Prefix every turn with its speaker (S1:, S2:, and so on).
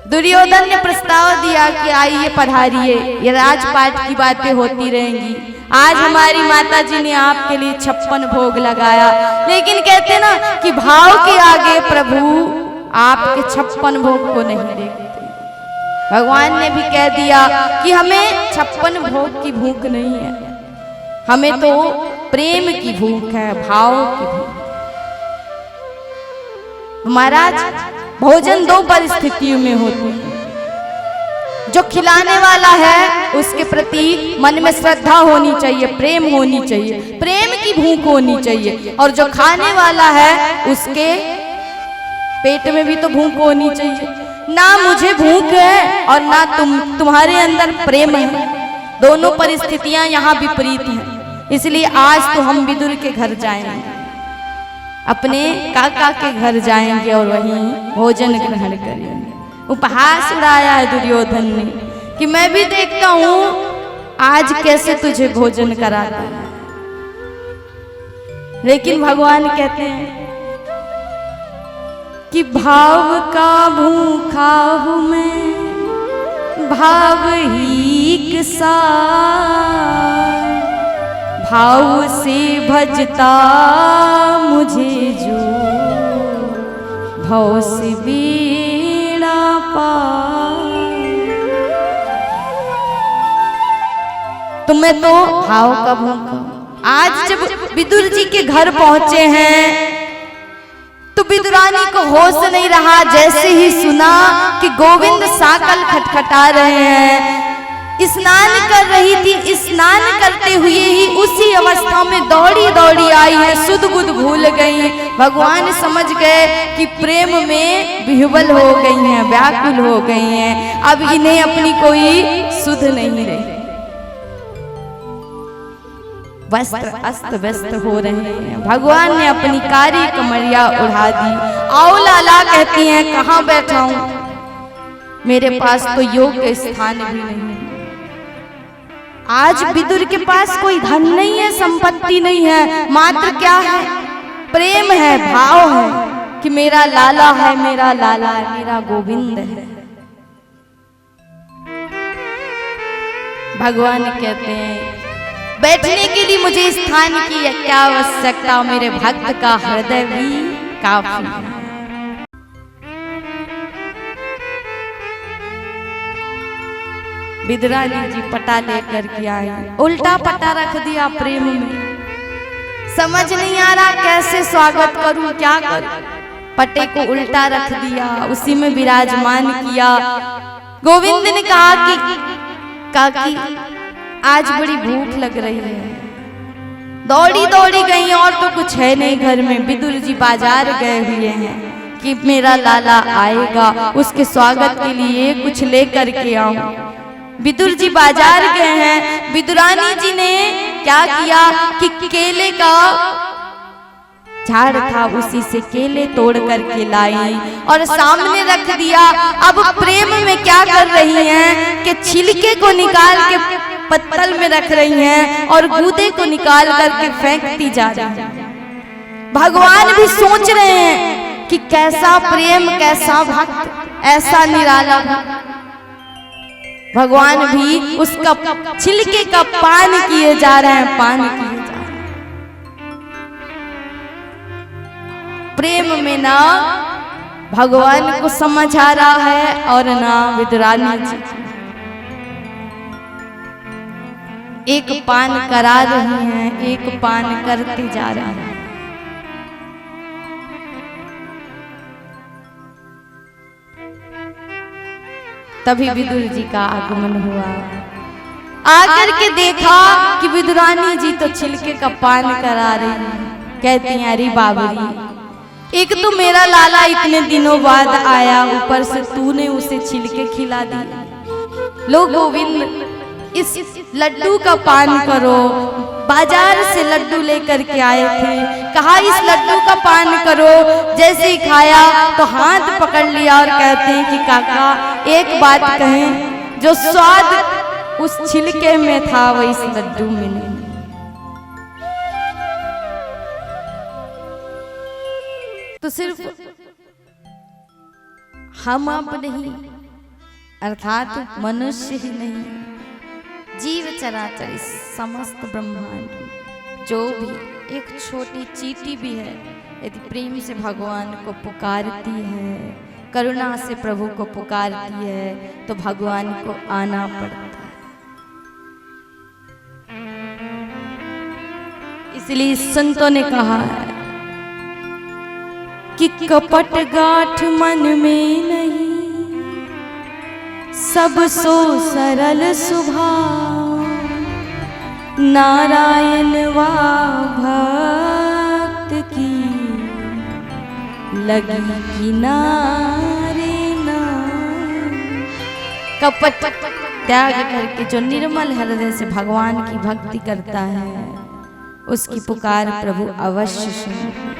S1: दुर्योधन ने प्रस्ताव दिया कि आइए पधारिए, ये राजपाट की बातें होती रहेंगी। आज हमारी माता जी ने आपके लिए 56 भोग लगाया, लेकिन कहते ना कि भाव के आगे प्रभु आपके 56 भोग को नहीं देखते। भगवान ने भी कह दिया कि हमें 56 भोग की भूख नहीं है, हमें तो प्रेम की भूख है, भाव की भूख। महाराज, भोजन दो परिस्थितियों में होते हैं। जो खिलाने वाला है उसके प्रति मन में श्रद्धा होनी चाहिए, प्रेम होनी चाहिए, प्रेम की भूख होनी चाहिए। और जो खाने वाला है उसके पेट में भी तो भूख होनी चाहिए। ना मुझे भूख है और ना तुम्हारे अंदर प्रेम है, दोनों परिस्थितियां यहाँ विपरीत हैं। इसलिए आज तो हम विदुर के घर जाएंगे, अपने काका के घर जाएंगे और वहीं भोजन ग्रहण करेंगे। उपहास उड़ाया है दुर्योधन ने कि मैं भी देखता हूं आज कैसे तुझे भोजन कराता है। लेकिन भगवान कहते हैं कि भाव का भूखा हूं मैं, भाव ही सा, भाव से भजता मुझे जो, भाव से बेड़ा पार। तो मैं तो भाव का भूखा। आज जब विदुर जी के घर पहुंचे हैं तो विदुरानी को होश नहीं रहा। जैसे ही सुना कि गोविंद साकल खटखटा रहे हैं, स्नान कर रही थी, स्नान करते हुए ही उसी अवस्था में दौड़ी दौड़ी आई है, सुध बुध भूल गई। भगवान समझ गए कि प्रेम में विह्वल हो गई हैं, व्याकुल हो गई हैं, अब इन्हें अपनी कोई सुध नहीं रही। वस्त्र अस्त व्यस्त हो रहे हैं। भगवान ने अपनी कारी कमरिया उड़ा दी। आओ लाला, कहती हैं, कहाँ बैठा हूं, मेरे पास तो योग्य स्थान भी नहीं। आज विदुर के पास कोई धन नहीं है, संपत्ति नहीं है, मात्र क्या है, प्रेम है, भाव है कि मेरा लाला है, मेरा लाला है, मेरा गोविंद है। भगवान कहते हैं बैठने के लिए मुझे स्थान की क्या आवश्यकता, मेरे भक्त का हृदय भी काफी है। विदुरानी जी पटा लेकर के आए, उल्टा पटा रख दिया प्रेम में। समझ नहीं आ रहा कैसे स्वागत करूं, क्या करूं। पटे को उल्टा रख दिया, उसी में विराजमान किया। गोविंद ने कहा कि काकी आज बड़ी भूख लग रही है। दौड़ी दौड़ी गई और तो कुछ है नहीं घर में। विदुर जी बाजार गए हुए हैं कि मेरा लाला आएगा, उसके स्वागत के लिए कुछ लेकर के आऊं। विदुर जी बाजार गए हैं। विदुरानी जी ने क्या किया कि केले का झाड़ था, उसी से केले तोड़ करके लाई और सामने रख दिया। अब प्रेम में क्या कर रही हैं कि छिलके को निकाल के पत्तल में रख रही हैं और गूदे को निकाल करके फेंकती जा रही हैं। भगवान भी सोच रहे हैं कि कैसा प्रेम, कैसा भक्त, ऐसा निराला भक्त। भगवान भी उसका छिलके का पान किए जा रहे हैं, पान किए जा रहे हैं। प्रेम में ना भगवान को समझ आ रहा है और ना विदुरानी जी। एक पान करा रही हैं, एक पान करते जा रहा है। तभी विदुर जी का आगमन हुआ। आकर के देखा कि विदुरानी जी तो छिलके का पान करा रही है। कहती हैं, अरे बाबरी, एक तो मेरा लाला इतने दिनों बाद आया, ऊपर से तूने उसे छिलके खिला दिया। लो गोविंद, इस लड्डू का पान करो। बाजार से लड्डू लेकर के आए थे, कहा इस लड्डू का पान करो। जैसे ही खाया तो हाथ पकड़ लिया और कहते हैं कि काका एक बात कहें, जो स्वाद उस छिलके में था वो इस लड्डू में नहीं। तो सिर्फ हम आप नहीं, अर्थात मनुष्य ही नहीं, जीव चराचर इस समस्त ब्रह्मांड जो भी एक छोटी चींटी भी है, यदि प्रेम से भगवान को पुकारती है, करुणा से प्रभु को पुकारती है, तो भगवान को आना पड़ता है। इसलिए संतों ने कहा है कि कपट गाठ मन में नहीं, सब सो सरल स्वभाव, नारायण वा भक्त की लगी किनारे ना। कपट त्याग करके जो निर्मल हृदय से भगवान की भक्ति करता है, उसकी पुकार प्रभु अवश्य सुनते हैं।